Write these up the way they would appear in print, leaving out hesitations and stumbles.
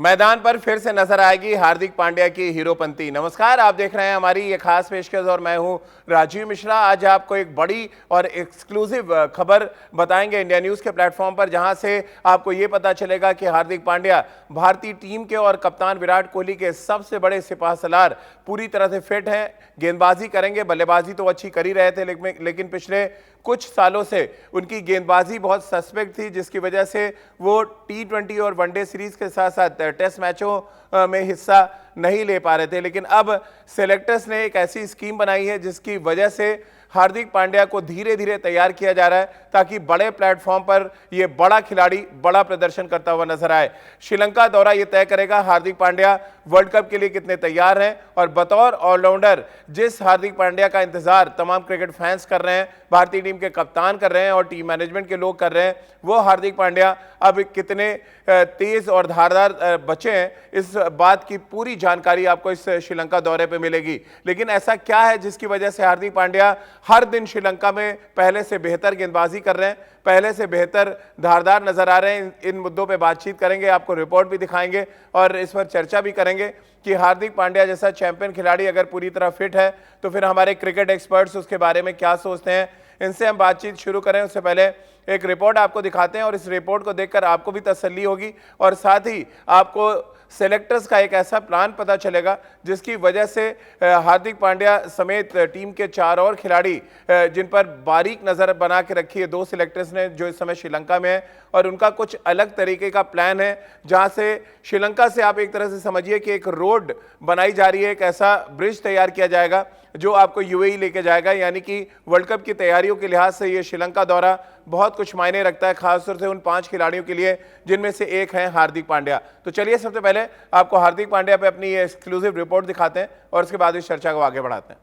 मैदान पर फिर से नजर आएगी हार्दिक पांड्या की हीरोपंती। नमस्कार, आप देख रहे हैं हमारी ये खास पेशकश और मैं हूं राजीव मिश्रा। आज आपको एक बड़ी और एक्सक्लूसिव खबर बताएंगे इंडिया न्यूज़ के प्लेटफॉर्म पर, जहां से आपको ये पता चलेगा कि हार्दिक पांड्या भारतीय टीम के और कप्तान विराट कोहली के सबसे बड़े सिपहसालार पूरी तरह से फिट हैं, गेंदबाजी करेंगे। बल्लेबाजी तो अच्छी कर ही रहे थे, लेकिन पिछले कुछ सालों से उनकी गेंदबाजी बहुत सस्पेक्ट थी, जिसकी वजह से वो T20 और वनडे सीरीज के साथ साथ टेस्ट मैचों में हिस्सा नहीं ले पा रहे थे। लेकिन अब सेलेक्टर्स ने एक ऐसी स्कीम बनाई है जिसकी वजह से हार्दिक पांड्या को धीरे धीरे तैयार किया जा रहा है, ताकि बड़े प्लेटफॉर्म पर यह बड़ा खिलाड़ी बड़ा प्रदर्शन करता हुआ नजर आए। श्रीलंका दौरा यह तय करेगा हार्दिक पांड्या वर्ल्ड कप के लिए कितने तैयार हैं, और बतौर ऑलराउंडर जिस हार्दिक पांड्या का इंतजार तमाम क्रिकेट फैंस कर रहे हैं, भारतीय टीम के कप्तान कर रहे हैं और टीम मैनेजमेंट के लोग कर रहे हैं, वो हार्दिक पांड्या अब कितने तेज और धारदार बचे हैं, इस बात की पूरी जानकारी आपको इस श्रीलंका दौरे पे मिलेगी। लेकिन ऐसा क्या है जिसकी वजह से हार्दिक पांड्या हर दिन श्रीलंका में पहले से बेहतर गेंदबाजी कर रहे हैं, पहले से बेहतर धारदार नजर आ रहे हैं? इन मुद्दों पे बातचीत करेंगे, आपको रिपोर्ट भी दिखाएंगे और इस पर चर्चा भी करेंगे कि हार्दिक पांड्या जैसा चैंपियन खिलाड़ी अगर पूरी तरह फिट है तो फिर हमारे क्रिकेट एक्सपर्ट्स उसके बारे में क्या सोचते हैं। इनसे हम बातचीत शुरू करें उससे पहले एक रिपोर्ट आपको दिखाते हैं, और इस रिपोर्ट को देखकर आपको भी तसल्ली होगी और साथ ही आपको सेलेक्टर्स का एक ऐसा प्लान पता चलेगा जिसकी वजह से हार्दिक पांड्या समेत टीम के 4 और खिलाड़ी जिन पर बारीक नज़र बना के रखी है 2 सिलेक्टर्स ने, जो इस समय श्रीलंका में है, और उनका कुछ अलग तरीके का प्लान है, जहां से श्रीलंका से आप एक तरह से समझिए कि एक रोड बनाई जा रही है, एक ऐसा ब्रिज तैयार किया जाएगा जो आपको यूएई लेके जाएगा। यानी कि वर्ल्ड कप की तैयारियों के लिहाज से ये श्रीलंका दौरा बहुत कुछ मायने रखता है, खासतौर से उन 5 खिलाड़ियों के लिए जिनमें से एक है हार्दिक पांड्या। तो चलिए सबसे पहले आपको हार्दिक पांड्या पे अपनी ये एक्सक्लूसिव रिपोर्ट दिखाते हैं और उसके बाद इस चर्चा को आगे बढ़ाते हैं।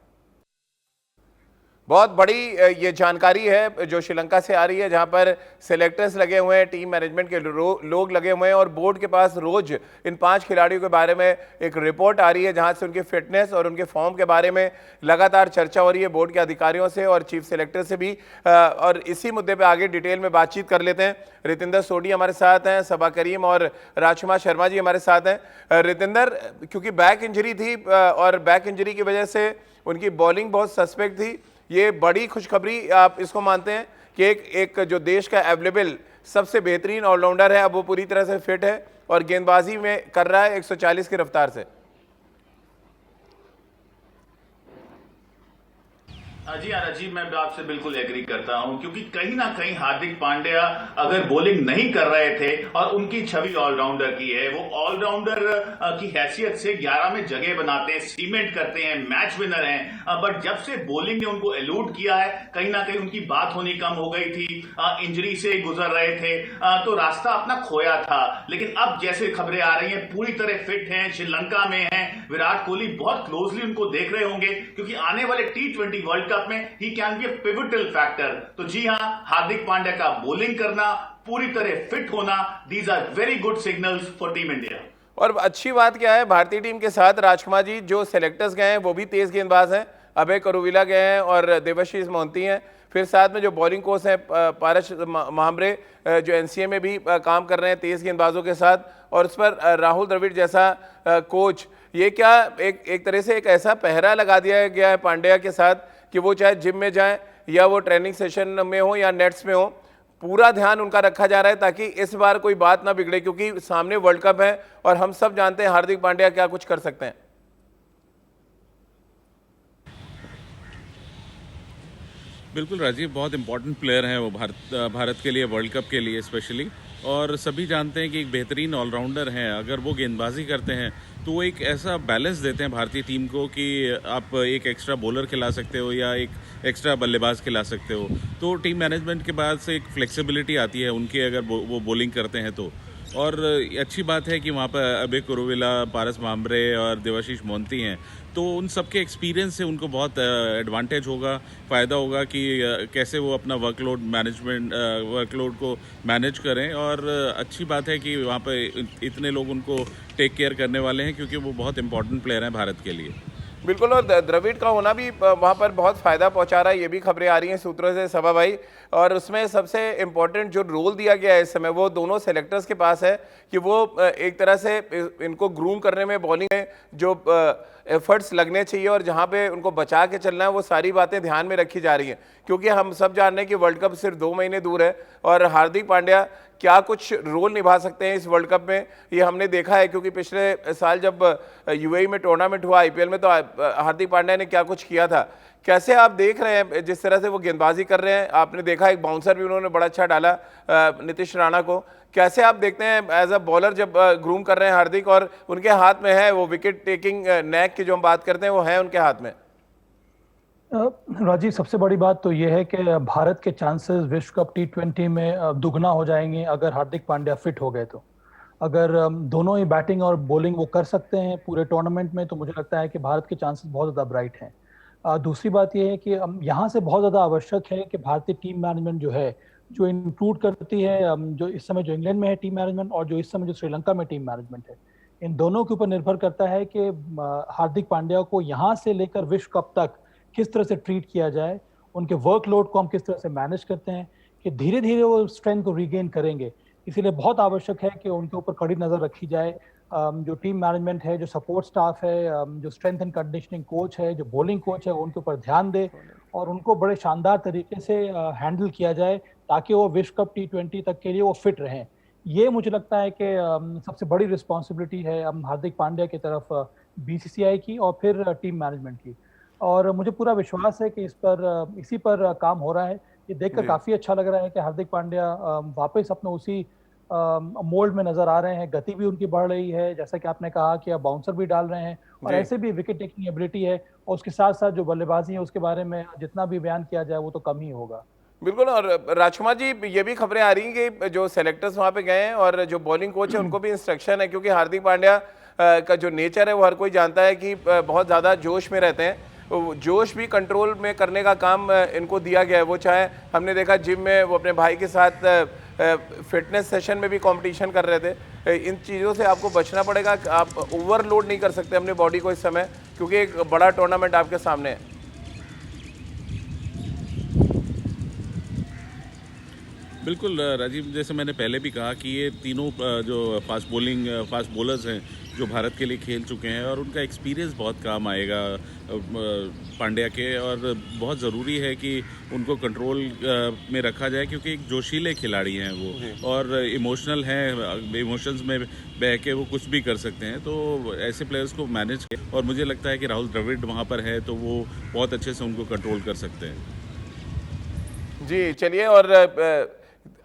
बहुत बड़ी ये जानकारी है जो श्रीलंका से आ रही है, जहां पर सेलेक्टर्स लगे हुए हैं, टीम मैनेजमेंट के लोग लगे हुए हैं और बोर्ड के पास रोज इन 5 खिलाड़ियों के बारे में एक रिपोर्ट आ रही है, जहां से उनकी फिटनेस और उनके फॉर्म के बारे में लगातार चर्चा हो रही है बोर्ड के अधिकारियों से और चीफ सेलेक्टर से भी। और इसी मुद्दे पर आगे डिटेल में बातचीत कर लेते हैं। रितिंदर सोडी हमारे साथ हैं, सबा करीम और राजकुमार शर्मा जी हमारे साथ हैं। रितिंदर, क्योंकि बैक इंजरी थी और बैक इंजरी की वजह से उनकी बॉलिंग बहुत सस्पेक्ट थी, ये बड़ी खुशखबरी आप इसको मानते हैं कि एक जो देश का अवेलेबल सबसे बेहतरीन ऑलराउंडर है, अब वो पूरी तरह से फिट है और गेंदबाजी में कर रहा है 140 की रफ्तार से? जी हाँ राजीव, मैं आपसे बिल्कुल एग्री करता हूं, क्योंकि कहीं ना कहीं हार्दिक पांड्या अगर बॉलिंग नहीं कर रहे थे और उनकी छवि ऑलराउंडर की है, वो ऑलराउंडर की हैसियत से 11 में जगह बनाते हैं, सीमेंट करते हैं, मैच विनर हैं, बट जब से बॉलिंग ने उनको एलूड किया है, कहीं ना कहीं उनकी बात होनी कम हो गई थी, इंजरी से गुजर रहे थे, तो रास्ता अपना खोया था। लेकिन अब जैसे खबरें आ रही हैं पूरी तरह फिट हैं, श्रीलंका में हैं, विराट कोहली बहुत क्लोजली उनको देख रहे होंगे, क्योंकि आने वाले T20 वर्ल्ड कप में he can be A pivotal factor. तो जी हां, हार्दिक पांड्या का बॉलिंग करना, पूरी तरह फिट होना, these are very good signals for team India. और अच्छी बात क्या है भारतीय टीम के साथ राजकुमार जी, जो सेलेक्टर्स गए हैं वो भी तेज गेंदबाज हैं, अभय करुविला गए हैं और देवाशीष मोहंती हैं, फिर साथ में जो बॉलिंग कोच हैं पारस महामरे जो एनसीए में भी काम कर रहे हैं तेज गेंदबाजों के साथ, और उस पर राहुल द्रविड़ जैसा कोच। ये क्या एक तरह से एक ऐसा पहरा लगा दिया गया है पांड्या के साथ कि वो चाहे जिम में जाएं या वो ट्रेनिंग सेशन में हो या नेट्स में हो, पूरा ध्यान उनका रखा जा रहा है ताकि इस बार कोई बात ना बिगड़े, क्योंकि सामने वर्ल्ड कप है और हम सब जानते हैं हार्दिक पांड्या क्या कुछ कर सकते हैं। बिल्कुल राजीव, बहुत इंपॉर्टेंट प्लेयर हैं वो भारत के लिए, वर्ल्ड कप के लिए स्पेशली, और सभी जानते हैं कि एक बेहतरीन ऑलराउंडर हैं। अगर वो गेंदबाजी करते हैं तो वो एक ऐसा बैलेंस देते हैं भारतीय टीम को कि आप एक एक्स्ट्रा बॉलर खिला सकते हो या एक एक्स्ट्रा बल्लेबाज खिला सकते हो, तो टीम मैनेजमेंट के बाद से एक फ्लेक्सिबिलिटी आती है उनकी अगर वो बॉलिंग करते हैं तो। और अच्छी बात है कि वहाँ पर अभय करुविला, पारस महामरे और देवाशीष मोहंती हैं, तो उन सब के एक्सपीरियंस से उनको बहुत एडवांटेज होगा, फ़ायदा होगा कि कैसे वो अपना वर्कलोड को मैनेज करें। और अच्छी बात है कि वहाँ पर इतने लोग उनको टेक केयर करने वाले हैं, क्योंकि वो बहुत इंपॉर्टेंट प्लेयर हैं भारत के लिए। बिल्कुल, और द्रविड़ का होना भी वहाँ पर बहुत फायदा पहुँचा रहा है, ये भी खबरें आ रही हैं सूत्रों से। सभा भाई, और उसमें सबसे इम्पोर्टेंट जो रोल दिया गया है इस समय वो दोनों सेलेक्टर्स के पास है कि वो एक तरह से इनको ग्रूम करने में, बॉलिंग में जो एफर्ट्स लगने चाहिए और जहां पे उनको बचा के चलना है, वो सारी बातें ध्यान में रखी जा रही हैं। क्योंकि हम सब जान रहे हैं कि वर्ल्ड कप सिर्फ 2 महीने दूर है और हार्दिक पांड्या क्या कुछ रोल निभा सकते हैं इस वर्ल्ड कप में, ये हमने देखा है। क्योंकि पिछले साल जब यूएई में टूर्नामेंट हुआ आईपीएल में, तो हार्दिक पांड्या ने क्या कुछ किया था। कैसे आप देख रहे हैं जिस तरह से वो गेंदबाजी कर रहे हैं? आपने देखा एक बाउंसर भी उन्होंने बड़ा अच्छा डाला नीतीश राणा को। कैसे आप देखते हैं एज अ बॉलर जब ग्रूम कर रहे हैं हार्दिक, और उनके हाथ में है वो विकेट टेकिंग नैक की जो हम बात करते हैं, वो है उनके हाथ में? राजीव, सबसे बड़ी बात तो यह है कि भारत के चांसेस विश्व कप T20 में दुगना हो जाएंगे अगर हार्दिक पांड्या फिट हो गए तो। अगर दोनों ही बैटिंग और बॉलिंग वो कर सकते हैं पूरे टूर्नामेंट में, तो मुझे लगता है कि भारत के चांसेस बहुत ज़्यादा ब्राइट हैं। दूसरी बात यह है कि यहाँ से बहुत ज़्यादा आवश्यक है कि भारतीय टीम मैनेजमेंट जो है, जो इंक्लूड करती है जो इस समय जो इंग्लैंड में है टीम मैनेजमेंट, और जो इस समय जो श्रीलंका में टीम मैनेजमेंट है, इन दोनों के ऊपर निर्भर करता है कि हार्दिक पांड्या को यहाँ से लेकर विश्व कप तक किस तरह से ट्रीट किया जाए, उनके वर्कलोड को हम किस तरह से मैनेज करते हैं कि धीरे धीरे वो स्ट्रेंथ को रीगेन करेंगे। इसीलिए बहुत आवश्यक है कि उनके ऊपर कड़ी नज़र रखी जाए। जो टीम मैनेजमेंट है, जो सपोर्ट स्टाफ है, जो स्ट्रेंथ एंड कंडीशनिंग कोच है, जो बॉलिंग कोच है, उनके ऊपर ध्यान दे और उनको बड़े शानदार तरीके से हैंडल किया जाए ताकि वो विश्व कप T20 तक के लिए वो फिट रहें। ये मुझे लगता है कि सबसे बड़ी रिस्पॉन्सिबिलिटी है हार्दिक पांड्या की तरफ बीसीसीआई की और फिर टीम मैनेजमेंट की। और मुझे पूरा विश्वास है कि इसी पर काम हो रहा है। ये देखकर काफी अच्छा लग रहा है कि हार्दिक पांड्या वापस अपने उसी मोल्ड में नजर आ रहे हैं। गति भी उनकी बढ़ रही है, जैसा कि आपने कहा कि अब बाउंसर भी डाल रहे हैं और ऐसे भी विकेट टेकिंग एबिलिटी है। और उसके साथ साथ जो बल्लेबाजी है उसके बारे में जितना भी बयान किया जाए वो तो कम ही होगा। बिल्कुल। और राजकुमार जी, ये भी खबरें आ रही हैं कि जो सेलेक्टर्स वहां पे गए हैं और जो बॉलिंग कोच है उनको भी इंस्ट्रक्शन है, क्योंकि हार्दिक पांड्या का जो नेचर है वो हर कोई जानता है कि बहुत ज़्यादा जोश में रहते हैं। जोश भी कंट्रोल में करने का काम इनको दिया गया है। वो चाहे हमने देखा जिम में वो अपने भाई के साथ फिटनेस सेशन में भी कंपटीशन कर रहे थे। इन चीज़ों से आपको बचना पड़ेगा। आप ओवरलोड नहीं कर सकते अपनी बॉडी को इस समय, क्योंकि एक बड़ा टूर्नामेंट आपके सामने है। बिल्कुल राजीव, जैसे मैंने पहले भी कहा कि ये तीनों जो फास्ट बॉलर्स हैं जो भारत के लिए खेल चुके हैं, और उनका एक्सपीरियंस बहुत काम आएगा पांड्या के, और बहुत ज़रूरी है कि उनको कंट्रोल में रखा जाए, क्योंकि एक जोशीले खिलाड़ी हैं वो और इमोशनल हैं। इमोशंस में बह के वो कुछ भी कर सकते हैं, तो ऐसे प्लेयर्स को मैनेज किया, और मुझे लगता है कि राहुल द्रविड़ वहाँ पर है तो वो बहुत अच्छे से उनको कंट्रोल कर सकते हैं। जी चलिए। और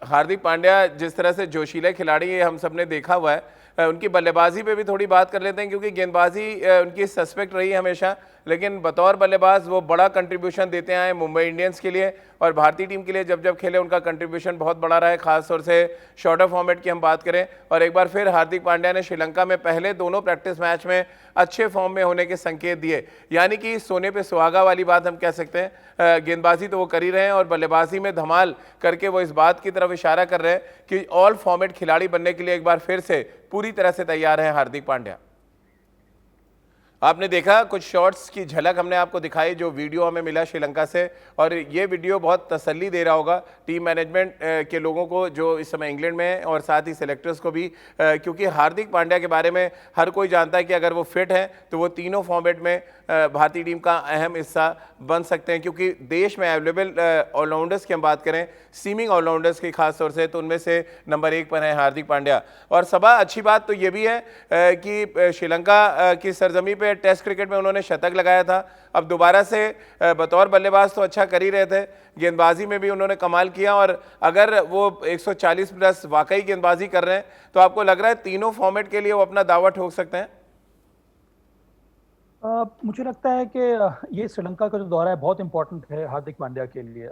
हार्दिक पांड्या जिस तरह से जोशीला खिलाड़ी है हम सब ने देखा हुआ है। उनकी बल्लेबाजी पे भी थोड़ी बात कर लेते हैं, क्योंकि गेंदबाजी उनकी सस्पेक्ट रही है हमेशा, लेकिन बतौर बल्लेबाज वो बड़ा कंट्रीब्यूशन देते आए मुंबई इंडियंस के लिए और भारतीय टीम के लिए। जब जब खेले उनका कंट्रीब्यूशन बहुत बड़ा रहा है, खासतौर से शॉर्टर फॉर्मेट की हम बात करें। और एक बार फिर हार्दिक पांड्या ने श्रीलंका में पहले दोनों प्रैक्टिस मैच में अच्छे फॉर्म में होने के संकेत दिए, यानी कि सोने पे सुहागा वाली बात हम कह सकते हैं। गेंदबाजी तो वो कर ही रहे हैं और बल्लेबाजी में धमाल करके वो इस बात की तरफ इशारा कर रहे हैं कि ऑल फॉर्मेट खिलाड़ी बनने के लिए एक बार फिर से पूरी तरह से तैयार है हार्दिक पांड्या। आपने देखा कुछ शॉट्स की झलक हमने आपको दिखाई जो वीडियो हमें मिला श्रीलंका से, और ये वीडियो बहुत तसल्ली दे रहा होगा टीम मैनेजमेंट के लोगों को जो इस समय इंग्लैंड में है, और साथ ही सेलेक्टर्स को भी, क्योंकि हार्दिक पांड्या के बारे में हर कोई जानता है कि अगर वो फिट है तो वो तीनों फॉर्मेट में भारतीय टीम का अहम हिस्सा बन सकते हैं। क्योंकि देश में अवेलेबल ऑलराउंडर्स की हम बात करें, सीमिंग ऑलराउंडर्स की खासतौर से, तो उनमें से नंबर 1 पर है हार्दिक पांड्या। और सबा अच्छी बात तो ये भी है कि श्रीलंका की सरजमी पे टेस्ट क्रिकेट में उन्होंने शतक लगाया था। अब दोबारा से बतौर बल्लेबाज तो अच्छा कर ही रहे थे, गेंदबाजी में भी उन्होंने कमाल किया। और अगर वो 140 प्लस वाकई गेंदबाजी कर रहे हैं तो आपको लग रहा है तीनों फॉर्मेट के लिए वो अपना दावा ठोक सकते हैं? मुझे लगता है कि ये श्रीलंका का जो दौरा है बहुत इंपॉर्टेंट है हार्दिक पांड्या के लिए।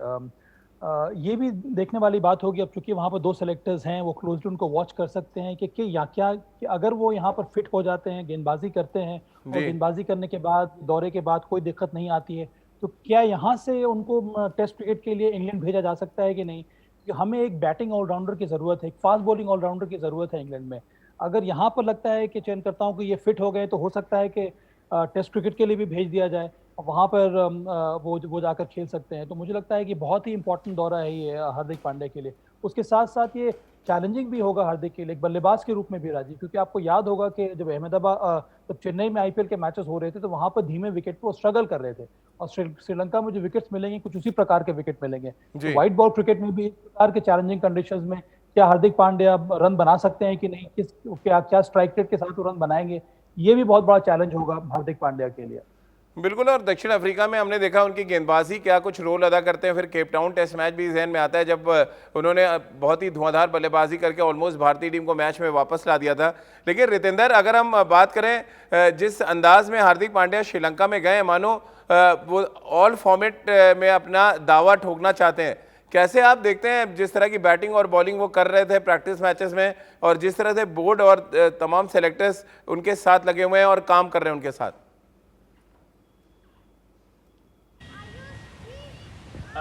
ये भी देखने वाली बात होगी, अब चूंकि वहाँ पर 2 सेलेक्टर्स हैं, वो क्लोजली उनको वॉच कर सकते हैं कि अगर वो यहाँ पर फिट हो जाते हैं, गेंदबाजी करते हैं और गेंदबाजी करने के बाद दौरे के बाद कोई दिक्कत नहीं आती है, तो क्या यहाँ से उनको टेस्ट क्रिकेट के लिए इंग्लैंड भेजा जा सकता है कि नहीं। क्योंकि हमें एक बैटिंग ऑलराउंडर की ज़रूरत है, एक फास्ट बॉलिंग ऑलराउंडर की ज़रूरत है इंग्लैंड में। अगर यहाँ पर लगता है कि चयनकर्ताओं को ये फिट हो गए तो हो सकता है कि टेस्ट क्रिकेट के लिए भी भेज दिया जाए। वहां पर वो जाकर खेल सकते हैं। तो मुझे लगता है कि बहुत ही इंपॉर्टेंट दौरा है ये हार्दिक पांड्या के लिए। उसके साथ साथ ये चैलेंजिंग भी होगा हार्दिक के लिए एक बल्लेबाज के रूप में भी, राजीव, क्योंकि आपको याद होगा कि जब जब चेन्नई में आईपीएल के मैचेस हो रहे थे तो वहां पर धीमे विकेट पे वो स्ट्रगल कर रहे थे, और श्रीलंका में जो विकेट्स मिलेंगे कुछ उसी प्रकार के विकेट मिलेंगे। तो व्हाइट बॉल क्रिकेट में भी इस प्रकार के चैलेंजिंग कंडीशंस में क्या हार्दिक पांड्या रन बना सकते हैं कि नहीं, क्या स्ट्राइक रेट के साथ वो रन बनाएंगे, ये भी बहुत बड़ा चैलेंज होगा हार्दिक पांड्या के लिए। बिल्कुल। और दक्षिण अफ्रीका में हमने देखा उनकी गेंदबाजी क्या कुछ रोल अदा करते हैं। फिर केप टाउन टेस्ट मैच भी जहन में आता है जब उन्होंने बहुत ही धुआंधार बल्लेबाजी करके ऑलमोस्ट भारतीय टीम को मैच में वापस ला दिया था। लेकिन रितेंद्र, अगर हम बात करें जिस अंदाज में हार्दिक पांड्या श्रीलंका में गए, मानो वो ऑल फॉर्मेट में अपना दावा ठोकना चाहते हैं, कैसे आप देखते हैं जिस तरह की बैटिंग और बॉलिंग वो कर रहे थे प्रैक्टिस मैचेस में, और जिस तरह से बोर्ड और तमाम सेलेक्टर्स उनके साथ लगे हुए हैं और काम कर रहे हैं उनके साथ?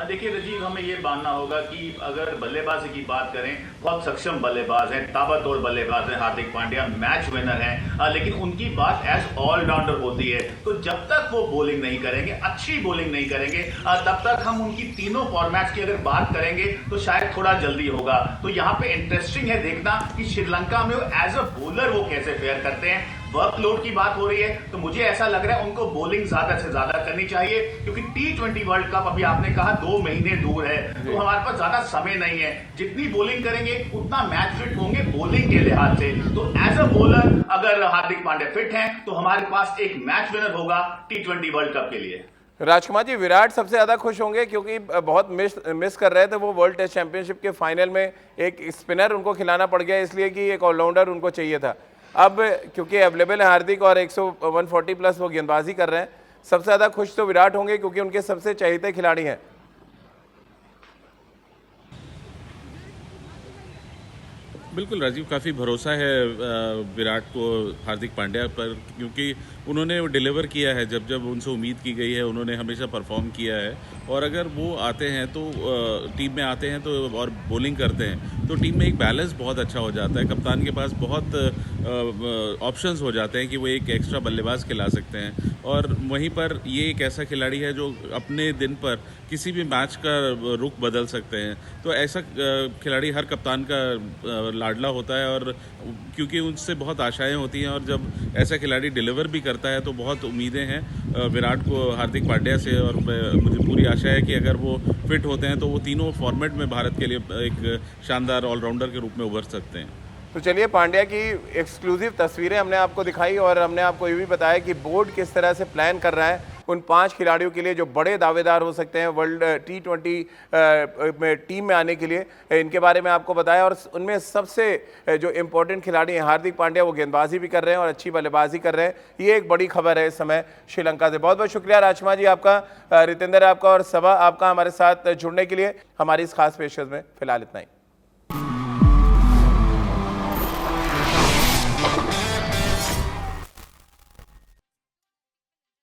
देखिए रजीव, हमें ये मानना होगा कि अगर बल्लेबाजी की बात करें, बहुत सक्षम बल्लेबाज हैं, ताबड़तोड़ बल्लेबाज हैं हार्दिक पांड्या, मैच विनर हैं, लेकिन उनकी बात एज ऑलराउंडर होती है। तो जब तक वो बॉलिंग नहीं करेंगे, अच्छी बॉलिंग नहीं करेंगे, तब तक हम उनकी तीनों फॉर्मेट्स की अगर बात करेंगे तो शायद थोड़ा जल्दी होगा। तो यहाँ पे इंटरेस्टिंग है देखना कि श्रीलंका में एज अ बॉलर वो कैसे फेयर करते हैं। वर्कलोड की बात हो रही है तो मुझे ऐसा लग रहा है उनको बॉलिंग ज्यादा से ज्यादा करनी चाहिए, क्योंकि T20 वर्ल्ड कप अभी आपने कहा 2 महीने दूर है, तो हमारे पास ज्यादा समय नहीं है। जितनी बॉलिंग करेंगे उतना मैच फिट होंगे बॉलिंग के लिहाज से। तो एज अ बॉलर अगर हार्दिक पांड्या फिट हैं तो हमारे पास एक मैच विनर होगा T20 वर्ल्ड कप के लिए। राजकुमार जी, विराट सबसे ज्यादा खुश होंगे क्योंकि बहुत मिस कर रहे थे वो वर्ल्ड टेस्ट चैंपियनशिप के फाइनल में। एक स्पिनर उनको खिलाना पड़ गया इसलिए कि एक ऑलराउंडर उनको चाहिए था। अब क्योंकि अवेलेबल है हार्दिक और 140 प्लस वो गेंदबाजी कर रहे हैं, सबसे ज़्यादा खुश तो विराट होंगे क्योंकि उनके सबसे चहेते खिलाड़ी हैं। बिल्कुल राजीव, काफ़ी भरोसा है विराट को हार्दिक पांड्या पर, क्योंकि उन्होंने डिलीवर किया है जब जब उनसे उम्मीद की गई है, उन्होंने हमेशा परफॉर्म किया है। और अगर वो आते हैं तो टीम में आते हैं तो और बॉलिंग करते हैं तो टीम में एक बैलेंस बहुत अच्छा हो जाता है। कप्तान के पास बहुत ऑप्शंस हो जाते हैं कि वो एक एक्स्ट्रा बल्लेबाज खिला सकते हैं। और वहीं पर ये एक ऐसा खिलाड़ी है जो अपने दिन पर किसी भी मैच का रुख बदल सकते हैं। तो ऐसा खिलाड़ी हर कप्तान का लाडला होता है, और क्योंकि उनसे बहुत आशाएं होती हैं, और जब ऐसा खिलाड़ी डिलीवर भी करता है तो बहुत उम्मीदें हैं विराट को हार्दिक पांड्या से। और मुझे पूरी आशा है कि अगर वो फिट होते हैं तो वो तीनों फॉर्मेट में भारत के लिए एक शानदार ऑलराउंडर के रूप में उभर सकते हैं। तो चलिए, पांड्या की एक्सक्लूसिव तस्वीरें हमने आपको दिखाई और हमने आपको ये भी बताया कि बोर्ड किस तरह से प्लान कर रहा है उन 5 खिलाड़ियों के लिए जो बड़े दावेदार हो सकते हैं वर्ल्ड T20 में टीम में आने के लिए। इनके बारे में आपको बताया, और उनमें सबसे जो इम्पोर्टेंट खिलाड़ी हैं हार्दिक पांड्या, वो गेंदबाजी भी कर रहे हैं और अच्छी बल्लेबाजी कर रहे हैं। ये एक बड़ी खबर है इस समय श्रीलंका से। बहुत बहुत शुक्रिया राजकुमार जी आपका, रितेंद्र आपका और सबा आपका हमारे साथ जुड़ने के लिए हमारी इस खास पेशकश में। फिलहाल इतना ही।